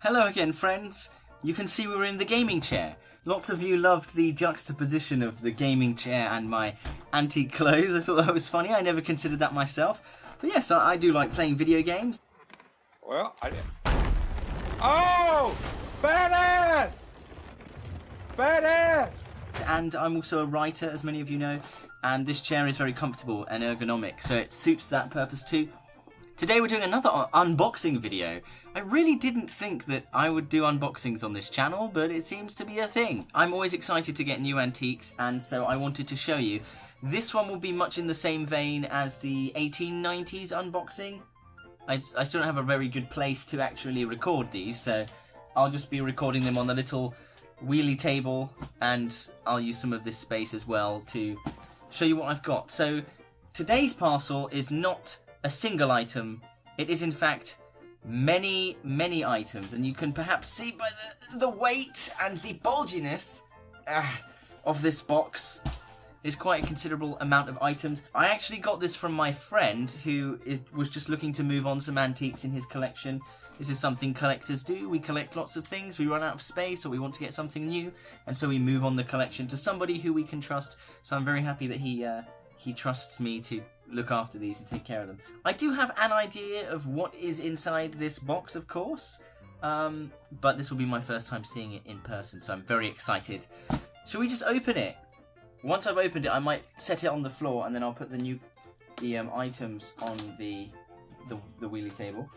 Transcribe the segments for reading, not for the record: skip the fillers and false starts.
Hello again, friends. You can see we were in the gaming chair. Lots of you loved the juxtaposition of the gaming chair and my antique clothes. I thought that was funny. I never considered that myself. But yes, I do like playing video games. Well, I didn't. Oh! Badass! Badass! And I'm also a writer, as many of you know. And this chair is very comfortable and ergonomic, so it suits that purpose too. Today we're doing another unboxing video. I really didn't think that I would do unboxings on this channel, but it seems to be a thing. I'm always excited to get new antiques, and so I wanted to show you. This one will be much in the same vein as the 1890s unboxing. I still don't have a very good place to actually record these, so I'll just be recording them on the little wheelie table, and I'll use some of this space as well to show you what I've got. So today's parcel is not a single item. It is in fact many items, and you can perhaps see by the weight and the bulginess of this box. It's quite a considerable amount of items. I actually got this from my friend who was just looking to move on some antiques in his collection. This is something collectors do. We collect lots of things, we run out of space, or we want to get something new, and so we move on the collection to somebody who we can trust. So I'm very happy that he trusts me to look after these and take care of them. I do have an idea of what is inside this box, of course, but this will be my first time seeing it in person, so I'm very excited. Shall we just open it? Once I've opened it, I might set it on the floor, and then I'll put the items on the wheelie table.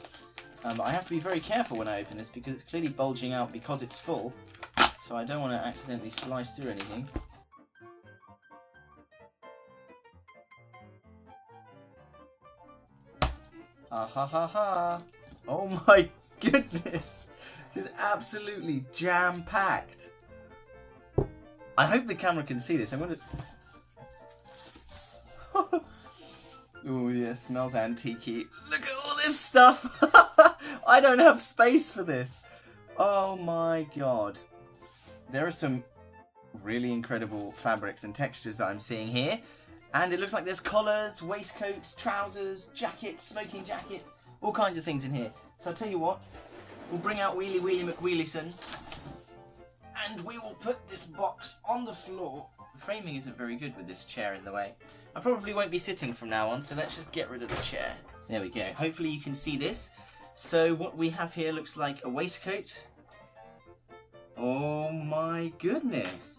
But I have to be very careful when I open this because it's clearly bulging out because it's full, so I don't want to accidentally slice through anything. Ah ha ha ha! Oh my goodness! This is absolutely jam-packed. I hope the camera can see this. I'm gonna... Oh yeah, smells antique-y. Look at all this stuff! I don't have space for this. Oh my god. There are some really incredible fabrics and textures that I'm seeing here. And it looks like there's collars, waistcoats, trousers, jackets, smoking jackets, all kinds of things in here. So I'll tell you what, we'll bring out Wheelie McWheelieson, and we will put this box on the floor. The framing isn't very good with this chair in the way. I probably won't be sitting from now on, so let's just get rid of the chair. There we go. Hopefully you can see this. So what we have here looks like a waistcoat. Oh my goodness.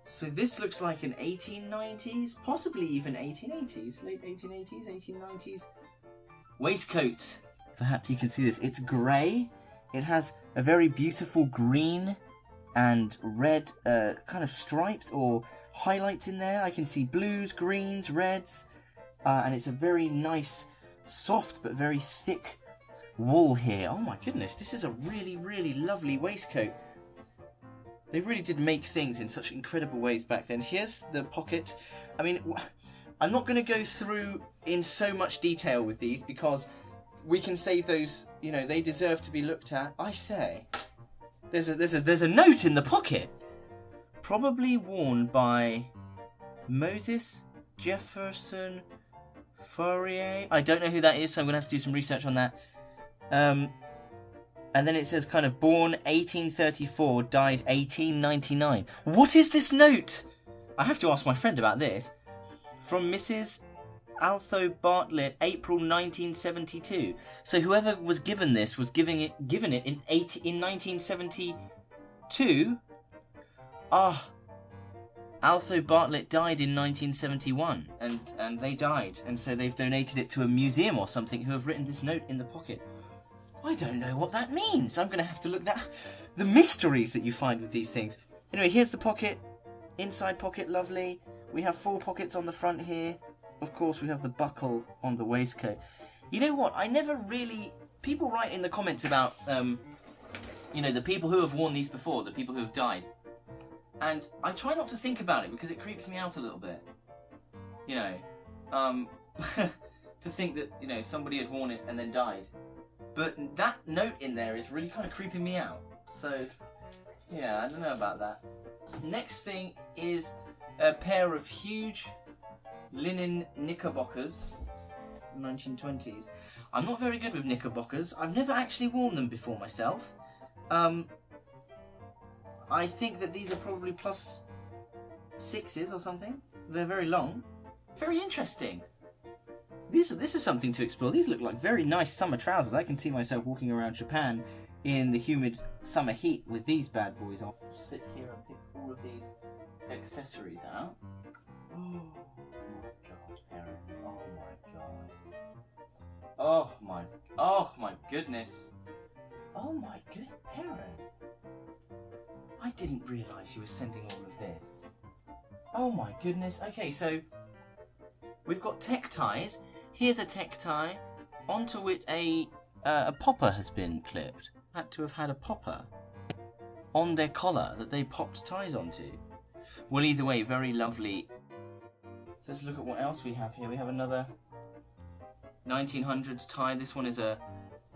So this looks like an 1890s, possibly even 1880s, late 1880s, 1890s waistcoat. Perhaps you can see this. It's grey. It has a very beautiful green and red kind of stripes or highlights in there. I can see blues, greens, reds, and it's a very nice, soft but very thick wool here. Oh my goodness, this is a really lovely waistcoat. They really did make things in such incredible ways back then. Here's the pocket. I mean, I'm not going to go through in so much detail with these because we can save those, you know, they deserve to be looked at. I say, there's a note in the pocket. Probably worn by Moses Jefferson Fourier. I don't know who that is, so I'm going to have to do some research on that. And then it says kind of born 1834, died 1899. What is this note? I have to ask my friend about this. From Mrs. Altho Bartlett, April 1972. So whoever was given this was given it in 1972. Altho Bartlett died in 1971, and they died, and so they've donated it to a museum or something who have written this note in the pocket. I don't know what that means. I'm going to have to look that... The mysteries that you find with these things. Anyway, here's the pocket. Inside pocket, lovely. We have 4 pockets on the front here. Of course, we have the buckle on the waistcoat. You know what? I never really... People write in the comments about, you know, the people who have worn these before, the people who have died. And I try not to think about it because it creeps me out a little bit. You know, to think that, you know, somebody had worn it and then died. But that note in there is really kind of creeping me out. So, yeah, I don't know about that. Next thing is a pair of huge linen knickerbockers, 1920s. I'm not very good with knickerbockers. I've never actually worn them before myself. I think that these are probably +6s or something. They're very long. Very interesting. This is something to explore. These look like very nice summer trousers. I can see myself walking around Japan in the humid summer heat with these bad boys on. I'll sit here and pick all of these accessories out. Oh my god, Perran. Oh my goodness. Oh my good Perran. I didn't realise you were sending all of this. Oh my goodness. Okay, so we've got tech ties. Here's a tech tie onto which a popper has been clipped. Had to have had a popper on their collar that they popped ties onto. Well, either way, very lovely. So let's look at what else we have here. We have another 1900s tie. This one is a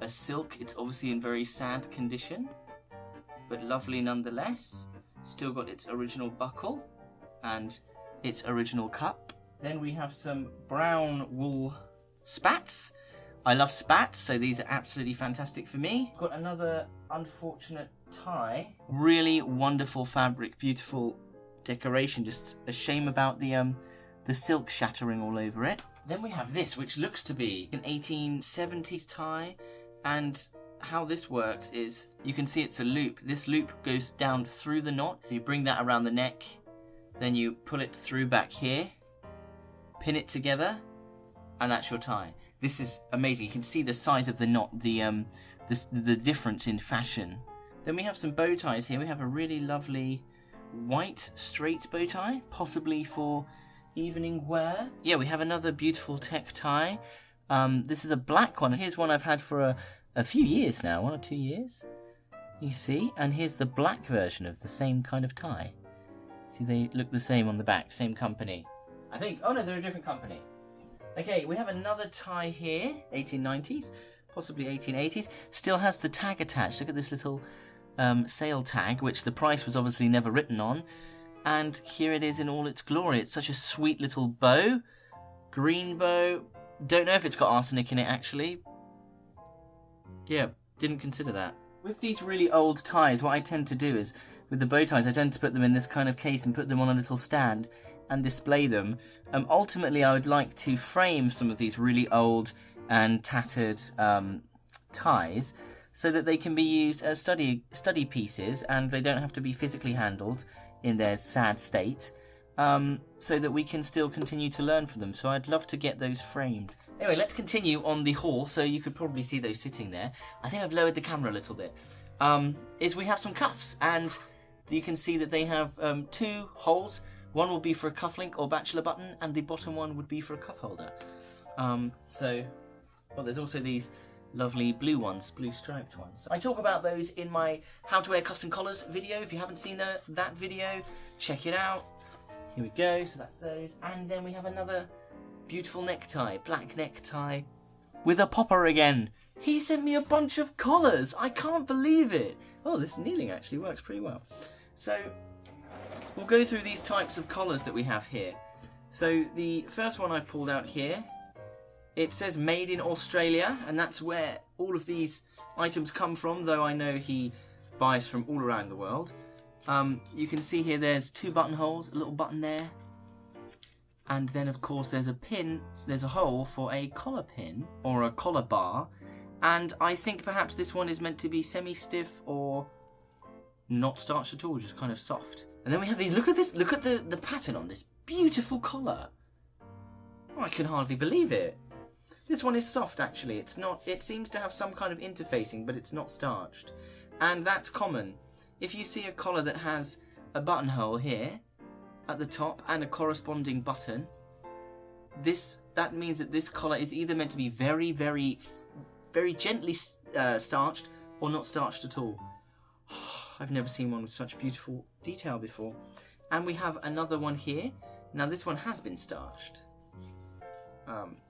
silk. It's obviously in very sad condition, but lovely nonetheless. Still got its original buckle and its original cup. Then we have some brown wool spats. I love spats, so these are absolutely fantastic for me. Got another unfortunate tie. Really wonderful fabric, beautiful decoration. Just a shame about the silk shattering all over it. Then we have this, which looks to be an 1870s tie, and how this works is you can see it's a loop. This loop goes down through the knot. You bring that around the neck, then you pull it through back here, pin it together, and that's your tie. This is amazing. You can see the size of the knot, the difference in fashion. Then we have some bow ties here. We have a really lovely white straight bow tie, possibly for evening wear. Yeah, we have another beautiful tech tie. This is a black one. Here's one I've had for a few years now, 1 or 2 years. You see, and here's the black version of the same kind of tie. See, they look the same on the back, same company. I think, oh no, they're a different company. Okay, we have another tie here, 1890s, possibly 1880s. Still has the tag attached. Look at this little sale tag, which the price was obviously never written on. And here it is in all its glory. It's such a sweet little bow. Green bow. Don't know if it's got arsenic in it, actually. Yeah, didn't consider that. With these really old ties, what I tend to do is, with the bow ties, I tend to put them in this kind of case and put them on a little stand and display them. Ultimately, I would like to frame some of these really old and tattered ties so that they can be used as study pieces, and they don't have to be physically handled in their sad state, so that we can still continue to learn from them. So I'd love to get those framed. Anyway, let's continue on the haul. So you could probably see those sitting there. I think I've lowered the camera a little bit. Is we have some cuffs, and you can see that they have 2 holes. One will be for a cufflink or bachelor button, and the bottom one would be for a cuff holder. Well, there's also these lovely blue ones, blue striped ones. I talk about those in my How to Wear Cuffs and Collars video. If you haven't seen that video, check it out. Here we go, so that's those. And then we have another beautiful necktie, black necktie, with a popper again. He sent me a bunch of collars. I can't believe it. Oh, this kneeling actually works pretty well. So we'll go through these types of collars that we have here. So the first one I've pulled out here, it says made in Australia, and that's where all of these items come from, though I know he buys from all around the world. You can see here there's 2 buttonholes, a little button there, and then of course there's a pin, there's a hole for a collar pin or a collar bar, and I think perhaps this one is meant to be semi-stiff or not starched at all, just kind of soft. And then we have these, look at this, look at the pattern on this beautiful collar. Oh, I can hardly believe it. This one is soft actually, it's not, it seems to have some kind of interfacing, but it's not starched. And that's common. If you see a collar that has a buttonhole here at the top and a corresponding button, that means that this collar is either meant to be very, very, very gently starched or not starched at all. I've never seen one with such beautiful detail before. And we have another one here. Now this one has been starched.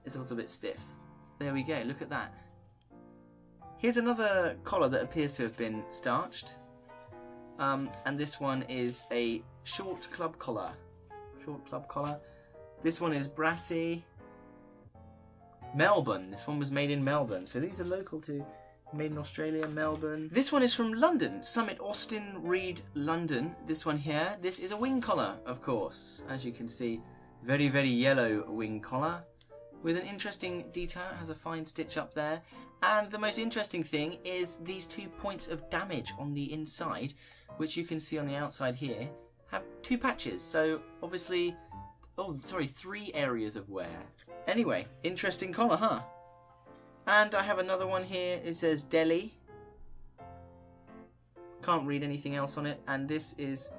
It's a little bit stiff. There we go, look at that. Here's another collar that appears to have been starched. And this one is a short club collar. Short club collar. This one is brassy, Melbourne. This one was made in Melbourne. So these are local to, made in Australia, Melbourne. This one is from London. Summit Austin Reed London. This one here. This is a wing collar, of course. As you can see, very, very yellow wing collar. With an interesting detail. It has a fine stitch up there. And the most interesting thing is these 2 points of damage on the inside, which you can see on the outside here, have 2 patches. So obviously, 3 areas of wear. Anyway, interesting collar, huh? And I have another one here. It says Delhi. Can't read anything else on it. And this is,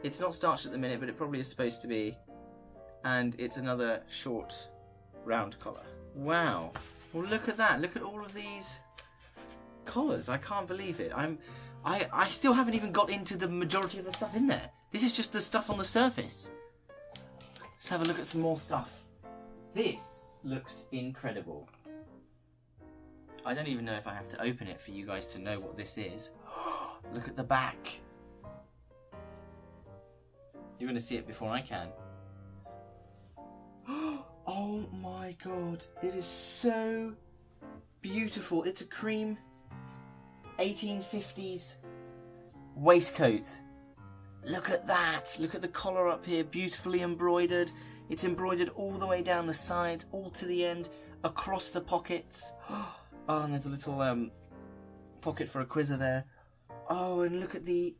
it's not starched at the minute, but it probably is supposed to be. And it's another short, round collar. Wow. Well, look at that. Look at all of these collars. I can't believe it. I still haven't even got into the majority of the stuff in there. This is just the stuff on the surface. Let's have a look at some more stuff. This looks incredible. I don't even know if I have to open it for you guys to know what this is. Look at the back. You're going to see it before I can. Oh my god, it is so beautiful. It's a cream 1850s waistcoat. Look at that. Look at the collar up here, beautifully embroidered. It's embroidered all the way down the sides, all to the end, across the pockets. Oh, and there's a little pocket for a quizzer there. Oh, and look at the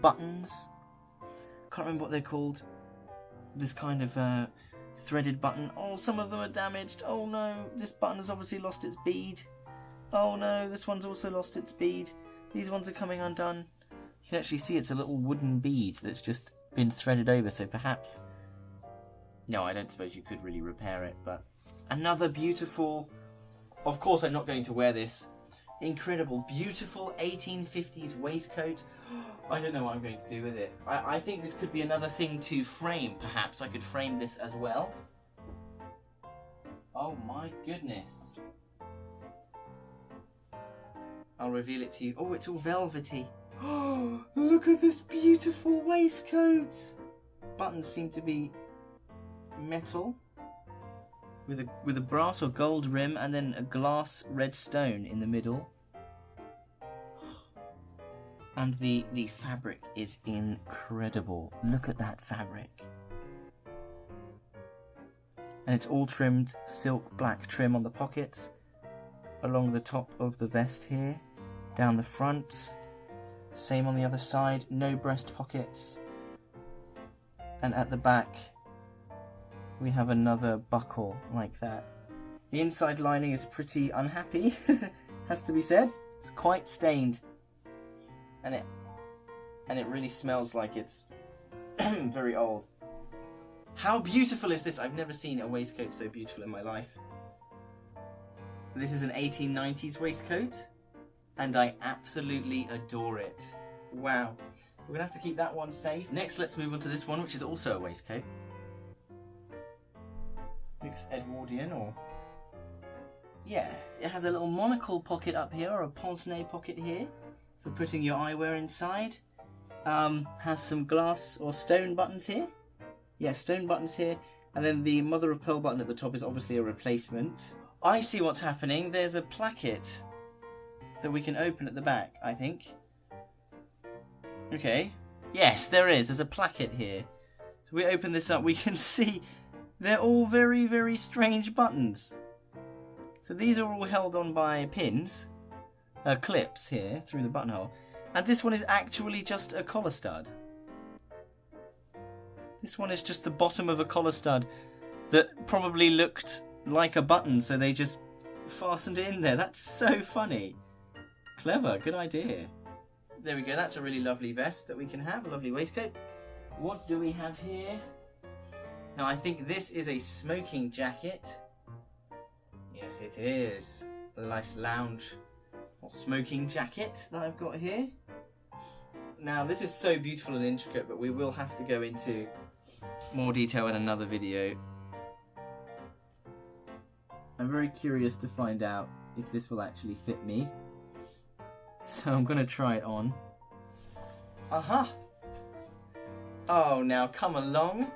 buttons. Can't remember what they're called. This kind of threaded button. Oh, some of them are damaged. Oh no, this button has obviously lost its bead. Oh no, this one's also lost its bead. These ones are coming undone. You can actually see it's a little wooden bead that's just been threaded over, so perhaps... No, I don't suppose you could really repair it, but... Another beautiful... Of course I'm not going to wear this. Incredible, beautiful 1850s waistcoat. I don't know what I'm going to do with it. I think this could be another thing to frame, perhaps. I could frame this as well. Oh my goodness. I'll reveal it to you. Oh, it's all velvety. Oh, look at this beautiful waistcoat. Buttons seem to be metal with a brass or gold rim and then a glass red stone in the middle. And the fabric is incredible. Look at that fabric. And it's all trimmed silk black trim on the pockets, along the top of the vest here, down the front. Same on the other side, no breast pockets. And at the back, we have another buckle like that. The inside lining is pretty unhappy, has to be said. It's quite stained. And it really smells like it's very old. How beautiful is this? I've never seen a waistcoat so beautiful in my life. This is an 1890s waistcoat, and I absolutely adore it. Wow. We're going to have to keep that one safe. Next, let's move on to this one, which is also a waistcoat. Looks Edwardian, or... Yeah, it has a little monocle pocket up here, or a pince-nez pocket here, for putting your eyewear inside. Has some glass or stone buttons here. Yeah, stone buttons here. And then the mother of pearl button at the top is obviously a replacement. I see what's happening. There's a placket that we can open at the back, I think. Okay. Yes, there is. There's a placket here. So we open this up, we can see they're all very, very strange buttons. So these are all held on by pins. Clips here through the buttonhole, and this one is actually just a collar stud. This one is just the bottom of a collar stud that probably looked like a button, so they just fastened it in there. That's so funny. Clever, good idea. There we go, that's a really lovely vest that we can have, a lovely waistcoat. What do we have here? Now I think this is a smoking jacket. Yes, it is. A nice lounge smoking jacket that I've got here. Now this is so beautiful and intricate, but we will have to go into more detail in another video. I'm very curious to find out if this will actually fit me, so I'm going to try it on. Aha! Oh, now come along.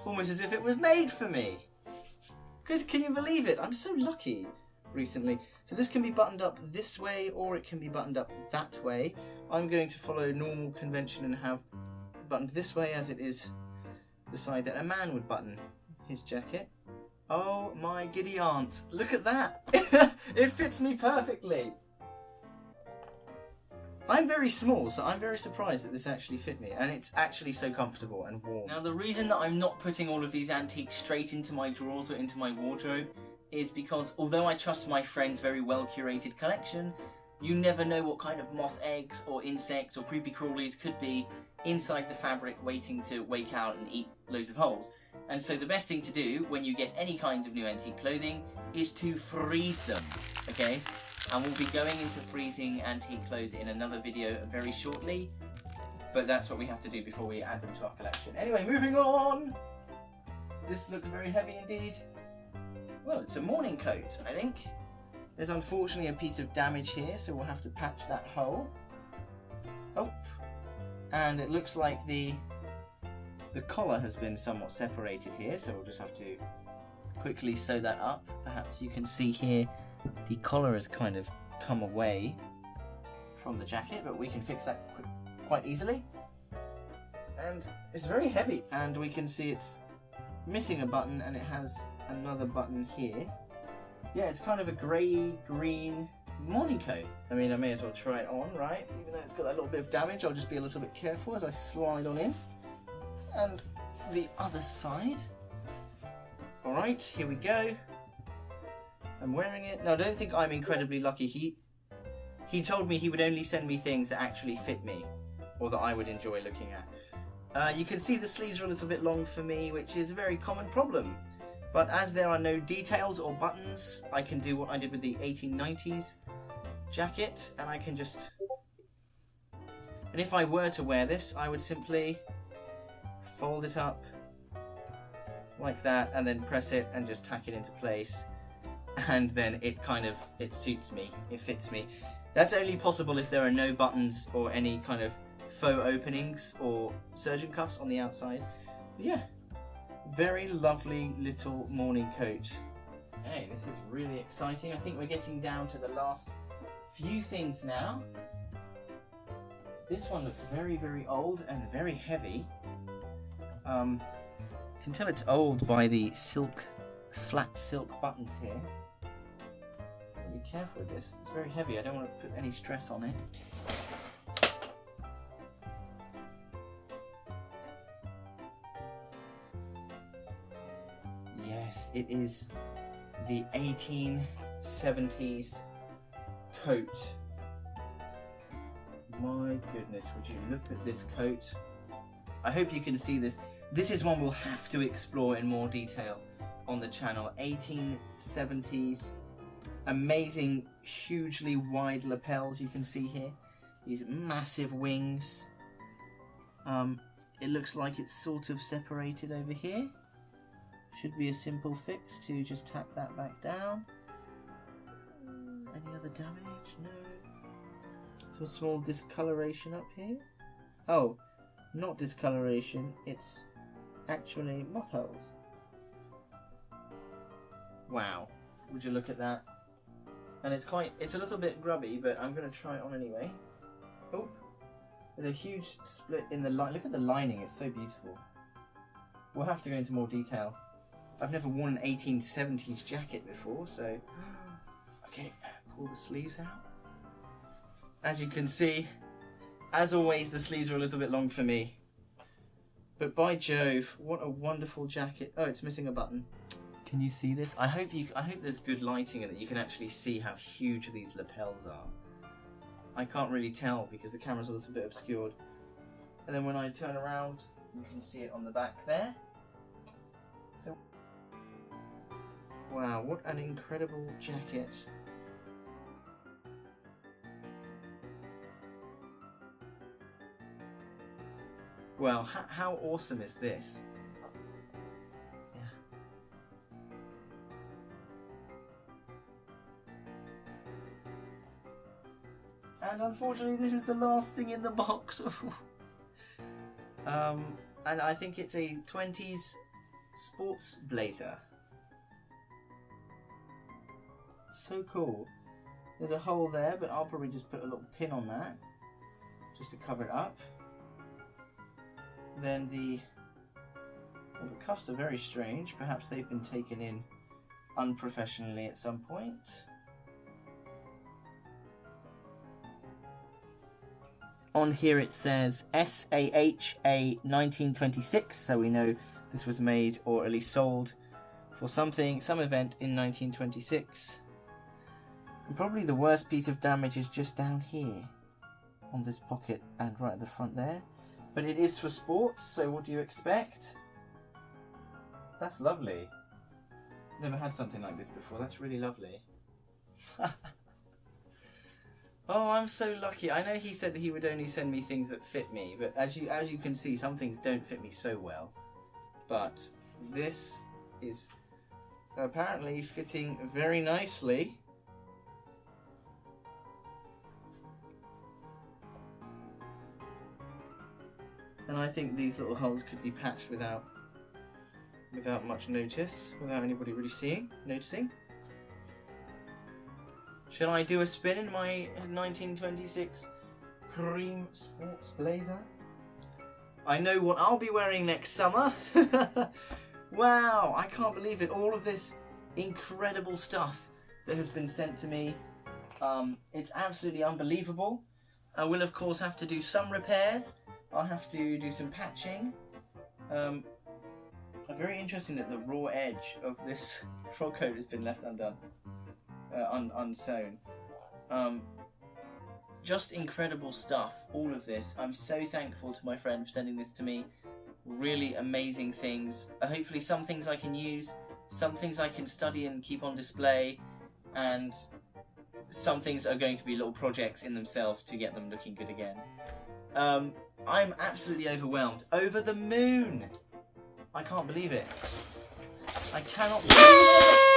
Almost as if it was made for me. Good, can you believe it? I'm so lucky recently. So this can be buttoned up this way, or it can be buttoned up that way. I'm going to follow normal convention and have buttoned this way, as it is the side that a man would button his jacket. Oh my giddy aunt, look at that. It fits me perfectly. I'm very small, so I'm very surprised that this actually fit me, and it's actually so comfortable and warm. Now, the reason that I'm not putting all of these antiques straight into my drawers or into my wardrobe is because, although I trust my friend's very well curated collection, you never know what kind of moth eggs or insects or creepy crawlies could be inside the fabric waiting to wake out and eat loads of holes. And so the best thing to do when you get any kinds of new antique clothing is to freeze them, okay? And we'll be going into freezing antique clothes in another video very shortly, but that's what we have to do before we add them to our collection. Anyway, moving on! This looks very heavy indeed. Well, it's a morning coat, I think. There's unfortunately a piece of damage here, so we'll have to patch that hole. Oh, and it looks like the collar has been somewhat separated here, so we'll just have to quickly sew that up. Perhaps you can see here the collar has kind of come away from the jacket, but we can fix that quite easily. And it's very heavy, and we can see it's missing a button, and it has another button here. Yeah, it's kind of a grey-green morning coat. I mean, I may as well try it on, right? Even though it's got that little bit of damage, I'll just be a little bit careful as I slide on in. And the other side. Alright, here we go. I'm wearing it. Now, I don't think I'm incredibly lucky. He told me he would only send me things that actually fit me, or that I would enjoy looking at. You can see the sleeves are a little bit long for me, which is a very common problem. But as there are no details or buttons, I can do what I did with the 1890s jacket, and I can just... And if I were to wear this, I would simply fold it up like that, and then press it and just tack it into place. And then it suits me, it fits me. That's only possible if there are no buttons or any kind of faux openings or surgeon cuffs on the outside. But yeah, very lovely little morning coat. Hey, this is really exciting. I think we're getting down to the last few things now. This one looks very, very old and very heavy. You can tell it's old by the flat silk buttons here. Be careful with this, it's very heavy, I don't want to put any stress on it. Yes, it is the 1870s coat. My goodness, would you look at this coat? I hope you can see this. This is one we'll have to explore in more detail on the channel. 1870s. Amazing, hugely wide lapels you can see here. These massive wings. It looks like it's sort of separated over here. Should be a simple fix to just tack that back down. Any other damage? No. Some small discoloration up here. Oh, not discoloration, it's actually moth holes. Wow, would you look at that? And it's a little bit grubby, but I'm going to try it on anyway. Oh, there's a huge split in the line. Look at the lining, it's so beautiful. We'll have to go into more detail. I've never worn an 1870s jacket before, so... Okay, pull the sleeves out. As you can see, as always, the sleeves are a little bit long for me. But by Jove, what a wonderful jacket. Oh, it's missing a button. Can you see this? I hope there's good lighting and that you can actually see how huge these lapels are. I can't really tell because the camera's a little bit obscured. And then when I turn around, you can see it on the back there. So, wow, what an incredible jacket. Well, how awesome is this? And unfortunately this is the last thing in the box. And I think it's a 20s sports blazer. So cool. There's a hole there, but I'll probably just put a little pin on that, just to cover it up. Then the cuffs are very strange. Perhaps they've been taken in unprofessionally at some point. On here it says SAHA 1926, so we know this was made or at least sold for some event in 1926. And probably the worst piece of damage is just down here on this pocket and right at the front there. But it is for sports, so what do you expect? That's lovely. Never had something like this before. That's really lovely. Oh, I'm so lucky. I know he said that he would only send me things that fit me, but as you can see, some things don't fit me so well. But this is apparently fitting very nicely. And I think these little holes could be patched without much notice, without anybody really noticing. Shall I do a spin in my 1926 cream sports blazer? I know what I'll be wearing next summer. Wow, I can't believe it. All of this incredible stuff that has been sent to me. It's absolutely unbelievable. I will of course have to do some repairs. I'll have to do some patching. Very interesting that the raw edge of this frog coat has been left undone. Unsewn. Just incredible stuff, all of this. I'm so thankful to my friend for sending this to me. Really amazing things. Hopefully some things I can use, some things I can study and keep on display, and some things are going to be little projects in themselves to get them looking good again. I'm absolutely overwhelmed. Over the moon! I can't believe it. I cannot believe it!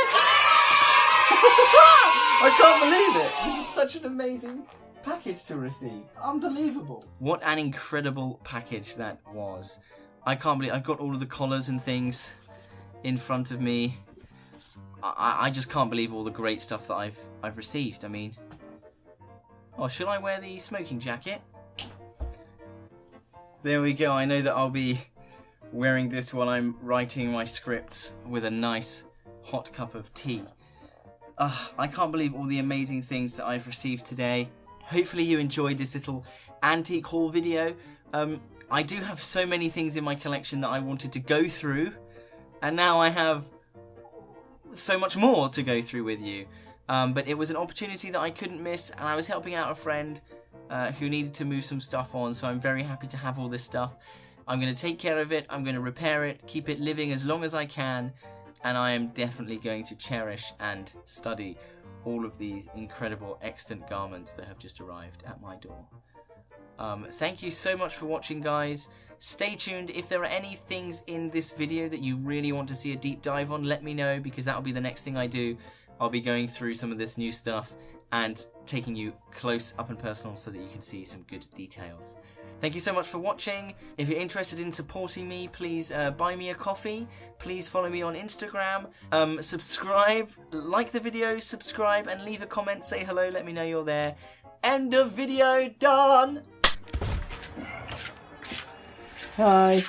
I can't believe it! This is such an amazing package to receive. Unbelievable. What an incredible package that was. I can't believe I've got all of the collars and things in front of me. I just can't believe all the great stuff that I've received. I mean, oh, shall I wear the smoking jacket? There we go. I know that I'll be wearing this while I'm writing my scripts with a nice hot cup of tea. I can't believe all the amazing things that I've received today. Hopefully you enjoyed this little antique haul video. I do have so many things in my collection that I wanted to go through, and now I have so much more to go through with you. But it was an opportunity that I couldn't miss, and I was helping out a friend who needed to move some stuff on, so I'm very happy to have all this stuff. I'm going to take care of it, I'm going to repair it, keep it living as long as I can, and I am definitely going to cherish and study all of these incredible extant garments that have just arrived at my door. Thank you so much for watching, guys. Stay tuned. If there are any things in this video that you really want to see a deep dive on, let me know, because that'll be the next thing I do. I'll be going through some of this new stuff and taking you close up and personal so that you can see some good details. Thank you so much for watching. If you're interested in supporting me, please buy me a coffee. Please follow me on Instagram. Subscribe, like the video, subscribe, and leave a comment. Say hello, let me know you're there. End of video, done! Hi.